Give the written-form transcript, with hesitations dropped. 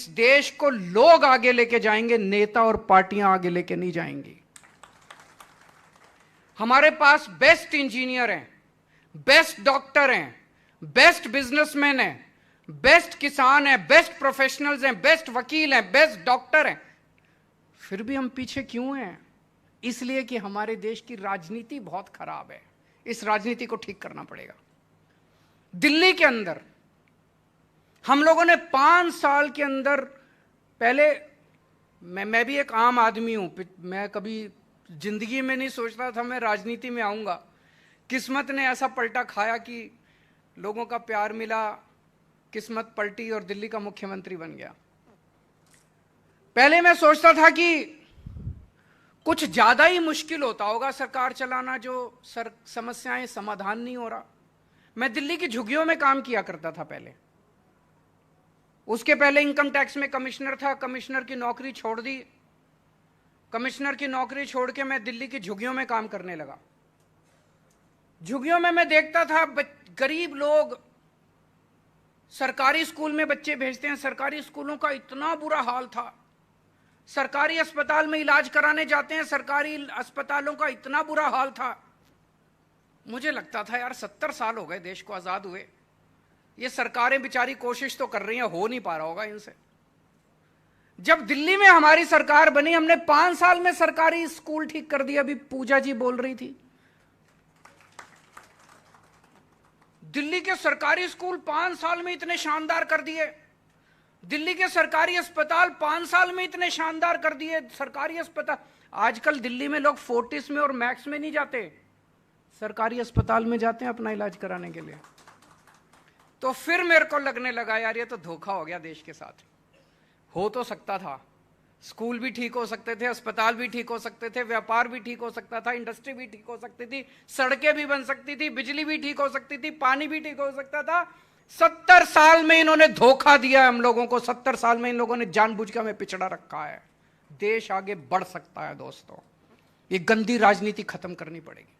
इस देश को लोग आगे लेके जाएंगे, नेता और पार्टियां आगे लेके नहीं जाएंगी। हमारे पास बेस्ट इंजीनियर हैं, बेस्ट डॉक्टर हैं, बेस्ट बिजनेसमैन हैं, बेस्ट किसान हैं, बेस्ट प्रोफेशनल्स हैं, बेस्ट वकील हैं, बेस्ट डॉक्टर हैं। फिर भी हम पीछे क्यों हैं? इसलिए कि हमारे देश की राजनीति बहुत खराब है। इस राजनीति को ठीक करना पड़ेगा। दिल्ली के अंदर हम लोगों ने 5 साल के अंदर, पहले मैं भी एक आम आदमी हूं, मैं कभी जिंदगी में नहीं सोचता था मैं राजनीति में आऊंगा। किस्मत ने ऐसा पलटा खाया कि लोगों का प्यार मिला, किस्मत पलटी और दिल्ली का मुख्यमंत्री बन गया। पहले मैं सोचता था कि कुछ ज्यादा ही मुश्किल होता होगा सरकार चलाना, जो समस्याएं समाधान नहीं हो रहा। मैं दिल्ली की झुग्गियों में काम किया करता था पहले। उसके पहले इनकम टैक्स में कमिश्नर था, कमिश्नर की नौकरी छोड़ दी। कमिश्नर की नौकरी छोड़ के मैं दिल्ली की झुग्गियों में काम करने लगा। झुग्गियों में मैं देखता था गरीब लोग सरकारी स्कूल में बच्चे भेजते हैं, सरकारी स्कूलों का इतना बुरा हाल था। सरकारी अस्पताल में इलाज कराने जाते हैं, सरकारी अस्पतालों का इतना बुरा हाल था। मुझे लगता था यार 70 साल हो गए देश को आजाद हुए, ये सरकारें बेचारी कोशिश तो कर रही हैं, हो नहीं पा रहा होगा इनसे। जब दिल्ली में हमारी सरकार बनी, हमने 5 साल में सरकारी स्कूल ठीक कर दिया। अभी पूजा जी बोल रही थी, दिल्ली के सरकारी स्कूल 5 साल में इतने शानदार कर दिए। दिल्ली के सरकारी अस्पताल 5 साल में इतने शानदार कर दिए। सरकारी अस्पताल, आजकल दिल्ली में लोग फोर्टिस में और मैक्स में नहीं जाते, सरकारी अस्पताल में जाते हैं अपना इलाज कराने के लिए। तो फिर मेरे को लगने लगा यार ये तो धोखा हो गया देश के साथ। हो तो सकता था, स्कूल भी ठीक हो सकते थे, अस्पताल भी ठीक हो सकते थे, व्यापार भी ठीक हो सकता था, इंडस्ट्री भी ठीक हो सकती थी, सड़कें भी बन सकती थी, बिजली भी ठीक हो सकती थी, पानी भी ठीक हो सकता था। 70 साल में इन्होंने धोखा दिया हम लोगों को। 70 साल में इन लोगों ने जानबूझ के हमें पिछड़ा रखा है। देश आगे बढ़ सकता है दोस्तों, ये गंदी राजनीति खत्म करनी पड़ेगी।